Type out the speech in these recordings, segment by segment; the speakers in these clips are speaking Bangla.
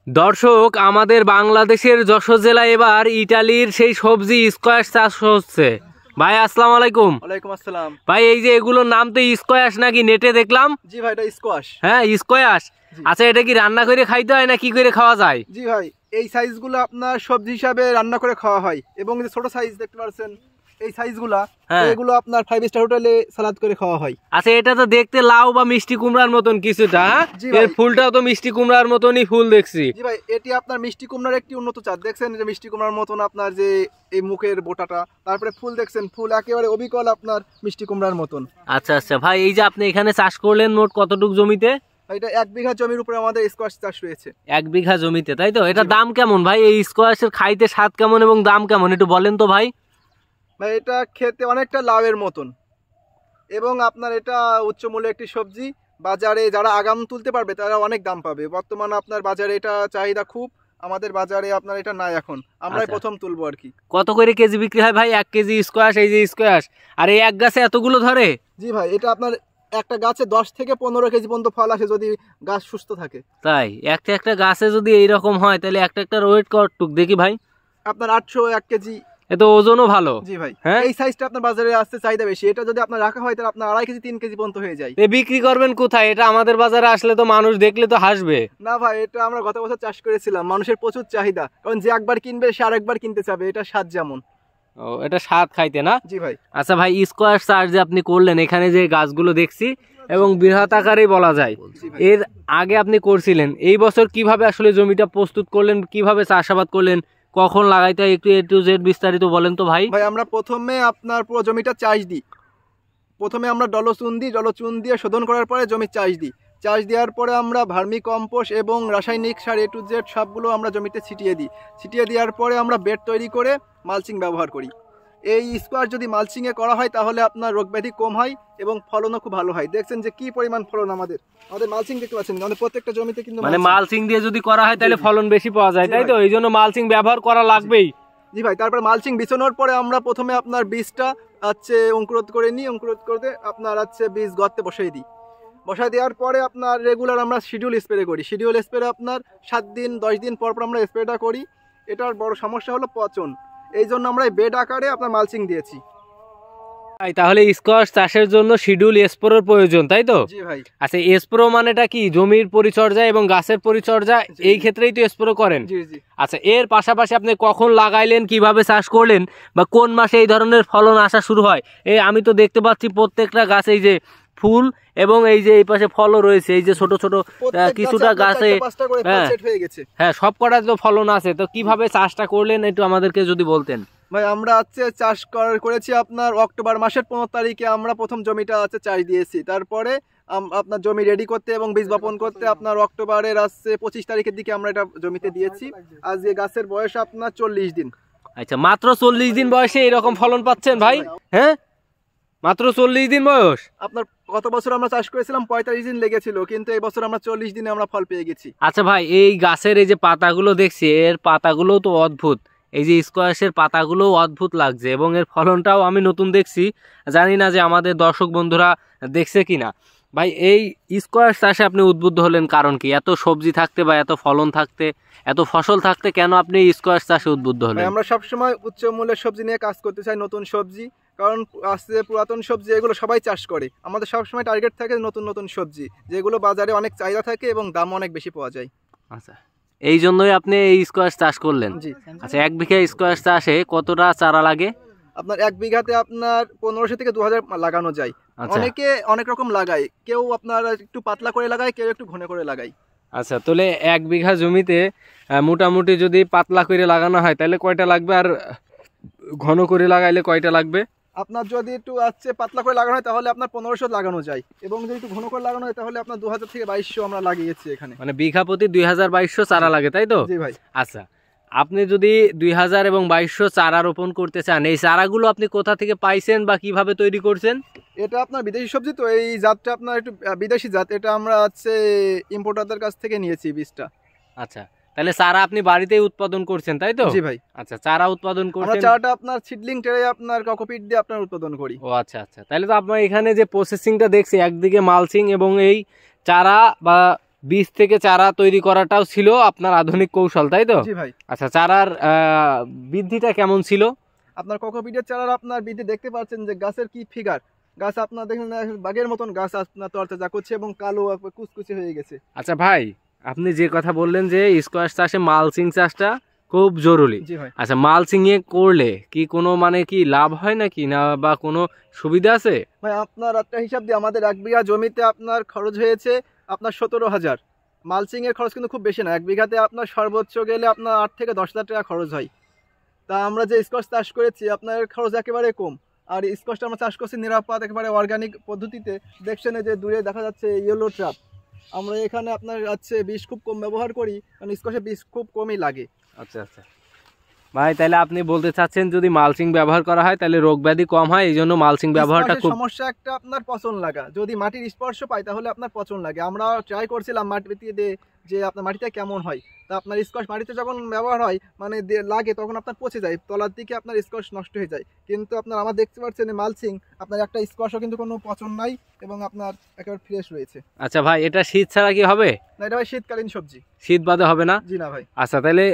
দর্শক, আমাদের বাংলাদেশের যশোর জেলায় এবার ইটালির সেই সবজি স্কোয়াশ চাষ হচ্ছে। ভাই আসসালামু আলাইকুম। ওয়ালাইকুম আসসালাম। ভাই এই যে এগুলোর নাম তো স্কোয়াশ নাকি নেটে দেখলাম? জি ভাই, এটা স্কোয়াশ। হ্যাঁ স্কোয়াশ। আচ্ছা, এটা কি রান্না করে খাইতে হয় না কি করে খাওয়া যায়? জি ভাই, এই সাইজগুলো আপনার সবজি হিসাবে রান্না করে খাওয়া হয় এবং যে ছোট সাইজ দেখতে পাচ্ছেন এই সাইজগুলা, এগুলো আপনার 5 স্টার হোটেলে সালাদ করে খাওয়া হয়। আচ্ছা, এটা তো দেখতে লাউ বা মিষ্টি কুমড়ার মতন কিছুটা, এর ফুলটাও তো মিষ্টি কুমড়ার মতনই ফুল দেখছি। জি ভাই, এটি আপনার মিষ্টি কুমড়ার একটি উন্নত জাত। দেখছেন যে মিষ্টি কুমড়ার মতন আপনার যে এই মুখের বোটাটা, তারপরে ফুল দেখছেন, ফুল একেবারে অবিকল আপনার মিষ্টি কুমড়ার মতন। আচ্ছা আচ্ছা ভাই, এই যে আপনি এখানে চাষ করলেন মোট কতটুকু জমিতে? এটা 1 বিঘা জমির উপরে আমাদের স্কোয়াশ চাষ রয়েছে। 1 বিঘা জমিতে, তাই তো? এটা দাম কেমন ভাই? এই স্কোয়াশের খাইতে স্বাদ কেমন এবং দাম কেমন একটু বলেন তো ভাই। ভাই এটা খেতে অনেকটা লাউয়ের মতন এবং আপনার এটা উচ্চ মূল্যের একটি সবজি। বাজারে যারা আগাম তুলতে পারবে তারা অনেক দাম পাবে। বর্তমানে আপনার বাজারে এটা চাহিদা খুব, আমাদের বাজারে আপনার এটা নাই এখন, আমরাই প্রথম তুলবো আর কি। কত করে কেজি বিক্রি হয় ভাই 1 কেজি স্কোয়াশ? এই যে স্কোয়াশ, আর এই এক গাছে এতগুলো ধরে? জি ভাই, এটা আপনার একটা গাছে 10 থেকে 15 কেজি পর্যন্ত ফল আসে যদি গাছ সুস্থ থাকে। তাই? একটা একটা গাছে যদি এইরকম হয় তাহলে একটা একটা ওয়েট কতটুক দেখি ভাই? আপনার 800 1 কেজি। এত ওজনও ভালো। জি ভাই, হ্যাঁ, এই সাইজটা আপনার বাজারে আসতে চাহিদা বেশি। এটা যদি আপনার রাখা হয় তাহলে আপনার 2.5 কেজি 3 কেজি পর্যন্ত হয়ে যায়। বিক্রি করবেন কোথায়? এটা আমাদের বাজারে আসলে তো মানুষ দেখলে তো হাসবে। না ভাই, এটা আমরা গত বছর চাষ করেছিলাম, মানুষের প্রচুর চাহিদা, কারণ যে একবার কিনবে সে আরেকবার কিনতে চাবে। এটা স্বাদ যেমন। ও, এটা স্বাদ খাইতে না? জি ভাই। আচ্ছা ভাই, স্কোয়াশ চাষ যে আপনি করলেন, এখানে যে গাছগুলো দেখছি এবং বৃহৎ আকারেই বলা যায়, এর আগে আপনি করছিলেন, এই বছর কিভাবে আসলে জমিটা প্রস্তুত করলেন, কিভাবে চাষাবাদ করলেন, কখন লাগাইতে হয়, একটু এ টু জেড বিস্তারিত বলেন তো ভাই। ভাই আমরা প্রথমে আপনার পুরো জমিটা চাষ দিই। প্রথমে আমরা জলচুন দিয়ে শোধন করার পরে জমি চাষ দিই। চাষ দেওয়ার পরে আমরা ভার্মি কম্পোস্ট এবং রাসায়নিক সার এ টু জেড সবগুলো আমরা জমিতে ছিটিয়ে দিই। ছিটিয়ে দেওয়ার পরে আমরা বেড তৈরি করে মালচিং ব্যবহার করি। এই স্কোয়াশ যদি মালচিংয়ে করা হয় তাহলে আপনার রোগব্যাধি কম হয় এবং ফলনও খুব ভালো হয়। দেখছেন যে কি পরিমাণ ফলন আমাদের মালচিং দেখতে পাচ্ছেন, আমাদের প্রত্যেকটা জমিতে কিন্তু মানে মালচিং দিয়ে যদি করা হয় তাহলে ফলন বেশি পাওয়া যায়, তাই তো? এই জন্য মালচিং ব্যবহার করা লাগবেই। জি ভাই, তারপরে মালচিং বিছানোর পরে আমরা প্রথমে আপনার বীজটা অঙ্কুরোধ করে নিই। অঙ্কুরোধ করতে আপনার বীজ গর্তে বসাই দিই। বসাই দেওয়ার পরে আপনার রেগুলার আমরা শিডিউল স্প্রে করি। শিডিউল স্প্রে আপনার 7 দিন 10 দিন পর পর আমরা স্প্রেটা করি। এটার বড় সমস্যা হলো পচন, এই জন্য আমরা বেড আকারে আপনার মালচিং দিয়েছি। তাহলে স্কোয়াশ চাষের জন্য শিডিউল স্প্রের প্রয়োজন, তাই তো? জি ভাই। আচ্ছা, স্প্রে মানেটা কি? জমির পরিচর্যা এবং গাছের পরিচর্যা, এই ক্ষেত্রেই তো স্প্রে করেন? জি জি। আচ্ছা, এর পাশাপাশি আপনি কখন লাগাইলেন, কিভাবে চাষ করলেন, বা কোন মাসে এই ধরনের ফলন আসা শুরু হয়? এই আমি তো দেখতে পাচ্ছি প্রত্যেকটা গাছ এই যে ফুল এবং এই যে এই পাশে ফলও রয়েছে, এই যে ছোট ছোট কিছুটা গাছে, হ্যাঁ সব কটা তো ফলন আছে। তো কিভাবে চাষটা করলেন একটু আমাদেরকে যদি বলতেন। ভাই আমরা চাষ করেছি আপনার অক্টোবর মাসের 15 তারিখে আমরা প্রথম জমিটা চাষ দিয়েছি। তারপরে আপনার জমি রেডি করতে এবং বীজ বপন করতে আপনার অক্টোবরের 25 তারিখের দিকে আমরা এটা জমিতে দিয়েছি। আজকে গাছের বয়স আপনার 40 দিন। আচ্ছা, মাত্র 40 দিন বয়সে এরকম ফলন পাচ্ছেন ভাই? হ্যাঁ, মাত্র 40 দিন বয়স। আপনার গত বছর আমরা চাষ করেছিলাম 45 দিন লেগেছিল, কিন্তু এই বছর আমরা 40 দিনে আমরা ফল পেয়ে গেছি। আচ্ছা ভাই, এই গাছের এই যে পাতাগুলো দেখছি, এর পাতাগুলো তো অদ্ভুত। এই যে স্কোয়াশের পাতাগুলো অদ্ভুত লাগছে এবং এর ফলনটাও আমি নতুন দেখছি, জানি না যে আমাদের দর্শক বন্ধুরা দেখছে কিনা। ভাই এই স্কোয়াশ চাষে আপনি উদ্বুদ্ধ হলেন কারণ কি? এত সবজি থাকতে বা এত ফলন থাকতে, এত ফসল থাকতে কেন আপনি স্কোয়াশ চাষে উদ্বুদ্ধ হলেন? আমরা সবসময় উচ্চ মূল্যের সবজি নিয়ে কাজ করতে চাই, নতুন সবজি, কারণ পুরাতন সবজি এগুলো সবাই চাষ করে। আমাদের সবসময় টার্গেট থাকে নতুন নতুন সবজি, যেগুলো বাজারে অনেক চাহিদা থাকে এবং দাম অনেক বেশি পাওয়া যায়। আচ্ছা, এই জন্যই আপনি এই স্কোয়াশ চাষ করলেন? জি। আচ্ছা, 1 বিঘা স্কোয়াশ চাষে কতটা চারা লাগে? আপনার 1 বিঘাতে আপনার 1500 থেকে 2000 লাগানো যায়। অনেকে অনেক রকম লাগায়, কেউ আপনার একটু পাতলা করে লাগায়, কেউ একটু ঘন করে লাগায়। আচ্ছা, তাহলে 1 বিঘা জমিতে মোটামুটি যদি পাতলা করে লাগানো হয় তাহলে কয়টা লাগবে, আর ঘন করে লাগাইলে কয়টা লাগবে? আপনার যদি একটু পাতলা করে লাগানো হয় তাহলে আপনার 1500 লাগানো যায়, এবং যদি একটু ঘন করে লাগানো হয় তাহলে আপনার 2000 থেকে 2200 আমরা লাগিয়েছি এখানে। মানে বিঘা প্রতি 2000-2200 চারা লাগে, তাই তো? জি ভাই। আচ্ছা, আপনি যদি 2000 এবং 2200 চারা রোপণ করতে চান, এই চারাগুলো আপনি কোথা থেকে পাইছেন বা কিভাবে তৈরি করছেন? এটা আপনার বিদেশি সবজি, তো এই জাতটা আপনার একটু বিদেশি জাত। এটা আমরা ইম্পোর্টারদের কাছ থেকে নিয়েছি বীজটা। আচ্ছা, তাহলে চারা আপনি বাড়িতেই উৎপাদন করছেন, তাই তো? জি ভাই। আচ্ছা, চারা উৎপাদন করছেন? আমরা চারাটা আপনার সিডলিং ট্রে আপনার কোকোপিট দিয়ে আপনার উৎপাদন করি। ও আচ্ছা আচ্ছা, তাহলে তো আপনার এখানে যে প্রসেসিংটা দেখছি, একদিকে মালচিং এবং এই চারা বা বীজ থেকে চারা তৈরি করাটাও ছিল আপনার আধুনিক কৌশল, তাই তো? জি ভাই। আচ্ছা, চারার বৃদ্ধিটা কেমন ছিল? আপনার কোকোপিটের চারার আপনার বৃদ্ধি দেখতে পাচ্ছেন যে গাছের কি ফিগার, গাছ আপনার দেখুন বাগের মতন গাছ আপনার তরতাজা করছে এবং কালো কুচকুচে হয়ে গেছে। আচ্ছা ভাই, আপনি যে কথা বললেন যে স্কোয়াশ চাষে মালচিং চাষটা খুব জরুরি। জি ভাই। আচ্ছা, মালচিং এ করলে কি কোনো মানে কি লাভ হয় নাকি, না বা কোনো সুবিধা আছে? ভাই আপনার একটা হিসাব দিয়ে আমাদের 1 বিঘা জমিতে আপনার খরচ হয়েছে আপনার 17,000। মালচিং এর খরচ কিন্তু খুব বেশি না, 1 বিঘাতে আপনার সর্বোচ্চ গেলে আপনার 8 থেকে 10,000 টাকা খরচ হয়। তা আমরা যে স্কোয়াশ চাষ করেছি আপনার খরচ একেবারে কম। আর স্কোয়াশটা আমরা চাষ করছি নিরাপদ একেবারে অর্গানিক পদ্ধতিতে। দেখছেন যে দূরে দেখা যাচ্ছে ইয়েলো ট্র্যাপ, আমরা এখানে আপনার আছে বিষ খুব কম ব্যবহার করি, কারণ স্কোয়াশে বিষ খুব কমই লাগে। আচ্ছা আচ্ছা ভাই, তাহলে আপনি বলতে চাচ্ছেন যদি মালচিং ব্যবহার করা হয় তাহলে রোগ ব্যাধি কম হয়, এই জন্য মালচিং ব্যবহারটা খুব সমস্যা একটা আপনার পচন লাগা, যদি মাটির স্পর্শ পায় তাহলে আপনার পচন লাগে। আমরা ট্রাই করছিলাম মাটিতে দিয়ে যে আপনার মাটিতে কেমন হয়, তা আপনার স্কোয়াশ মাটিতে যখন ব্যবহার হয় মানে লাগে তখন আপনার পচে যায়, তলার দিকে আপনার স্কোয়াশ নষ্ট হয়ে যায়। কিন্তু আপনার আমার দেখতে পাচ্ছেন মালচিং আপনার একটা স্কোয়াশও কিন্তু কোনো পচন নাই এবং আপনার একেবারে ফ্রেশ রয়েছে। আচ্ছা ভাই, এটা শীত ছাড়া কি হবে? না, এটা ভাই শীতকালীন সবজি। শীত বাদে হবে না? জি না ভাই। আচ্ছা, তাহলে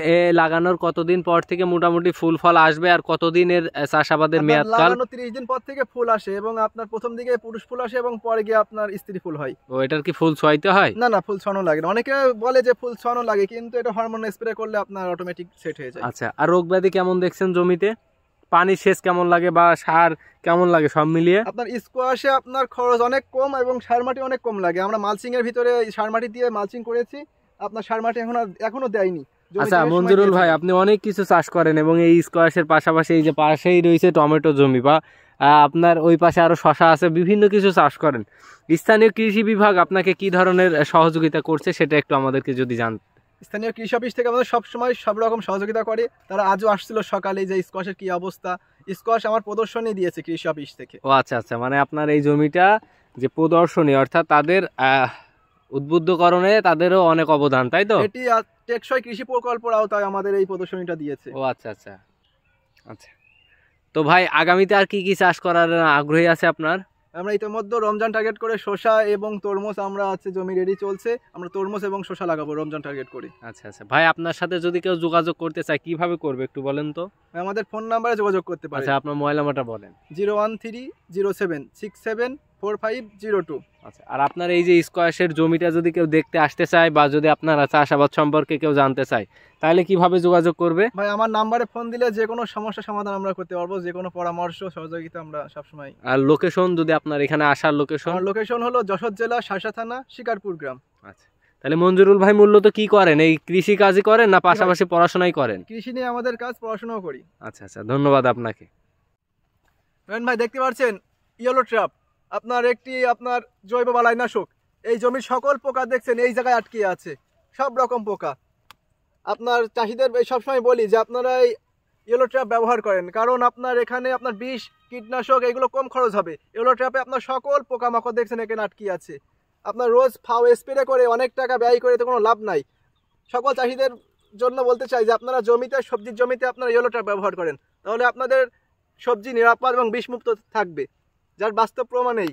লাগানোর কতদিন পর থেকে মোটামুটি ফুল ফল আসবে, আর কতদিনের চাষাবাদের মেয়াদকাল? লাগানো 30 দিন পর থেকে ফুল আসে এবং আপনার প্রথম দিকে পুরুষ ফুল আসে এবং পরে গিয়ে আপনার স্ত্রী ফুল হয়। ও, এটার কি ফুল ছোয়াইতে হয়? না না, ফুল ছড়ানো লাগে না। অনেকে বলে যে ফুল ছড়ানো লাগে, কিন্তু এটা হরমোন স্প্রে করলে আপনার অটোমেটিক সেট হয়ে যায়। আচ্ছা, আর রোগ ব্যাধি কেমন দেখছেন জমিতে? পানি সেচ কেমন লাগে বা সার কেমন লাগে সব মিলিয়ে? আপনার স্কোয়াশে আপনার খরচ অনেক কম এবং সার মাটি অনেক কম লাগে। আমরা মালচিং এর ভিতরে সার মাটি দিয়ে মালচিং করেছি, আপনার সার মাটি এখনো দেয়নি। আচ্ছা মঞ্জুরুল ভাই, আপনি অনেক কিছু চাষ করেন এবং এই স্কোয়াশের পাশাপাশি এই যে পাশেই রয়েছে টমেটো জমি বা আপনার ওই পাশে আরো শশা আছে, বিভিন্ন কিছু চাষ করেন। স্থানীয় কৃষি বিভাগ আপনাকে কি ধরনের সহযোগিতা করছে সেটা একটু আমাদেরকে যদি জান। স্থানীয় কৃষি অফিস থেকে আমাদের সবসময় সব রকম সহযোগিতা করে। তারা আজও আসছিল সকালে যে স্কোয়াশের কি অবস্থা, স্কোয়াশ আমার প্রদর্শনী দিয়েছে কৃষি অফিস থেকে। ও আচ্ছা আচ্ছা, মানে আপনার এই জমিটা যে প্রদর্শনী, অর্থাৎ তাদের উদ্বুদ্ধকরণে তাদেরও অনেক অবদান, তাই তো? এটি টেকসই কৃষি প্রকল্পের আওতায় আমাদের এই প্রদর্শনীটা দিয়েছে। ও আচ্ছা আচ্ছা আচ্ছা। তো ভাই, আগামীতে আর কি কি চাষ করার আগ্রহী আছে আপনার? আমরা ইতিমধ্যে রমজান টার্গেট করে শসা এবং তরমুজ আমরা আছে জমি রেডি চলছে, আমরা তরমুজ এবং শসা লাগাবো রমজান টার্গেট করে। আচ্ছা আচ্ছা ভাই, আপনার সাথে যদি কেউ যোগাযোগ করতে চায় কিভাবে করবে একটু বলেন তো? আমাদের ফোন নাম্বারে যোগাযোগ করতে পারে। আচ্ছা, আপনার মোবাইল নাম্বারটা বলেন। 01307674502। আচ্ছা, আর আপনার এই যে স্কোয়াশের জমিটা যদি কেউ দেখতে আসতে চায় বা যদি আপনারা চাষাবাদ সম্পর্কে কেউ জানতে চায় তাহলে কিভাবে যোগাযোগ করবে? ভাই আমার নাম্বারে ফোন দিলে যে কোনো সমস্যা সমাধান আমরা করতে পারবো, যে কোনো পরামর্শ সহযোগিতা আমরা সবসময়। আর লোকেশন যদি আপনার এখানে আসার লোকেশন? আমার লোকেশন হলো যশোর জেলা শাসা থানা শিকারপুর গ্রাম। আচ্ছা, তাহলে মঞ্জুরুল ভাই মূলত কি করেন? এই কৃষি কাজই করেন না পাশাপাশি পড়াশোনাই করেন? কৃষি নিয়ে আমাদের কাজ, পড়াশোনাও করি। আচ্ছা আচ্ছা, ধন্যবাদ আপনাকে। ভাই দেখতে পাচ্ছেন ইয়েলো ট্র্যাপ আপনার একটি আপনার জৈব বালাইনাশক। এই জমির সকল পোকা দেখছেন এই জায়গায় আটকে আছে, সব রকম পোকা। আপনার চাষিদের সবসময় বলি যে আপনারা এই ইয়েলো ট্র্যাপ ব্যবহার করেন, কারণ আপনার এখানে আপনার বিষ কীটনাশক এগুলো কম খরচ হবে। ইয়েলো ট্র্যাপে আপনার সকল পোকামাকড় দেখছেন এখানে আটকে আছে। আপনার রোজ ফাও স্প্রে করে অনেক টাকা ব্যয় করে তো কোনো লাভ নাই। সকল চাষিদের জন্য বলতে চাই যে আপনারা জমিতে, সবজির জমিতে আপনারা ইয়েলো ট্র্যাপ ব্যবহার করেন, তাহলে আপনাদের সবজি নিরাপদ এবং বিষমুক্ত থাকবে, যার বাস্তব প্রমাণেই।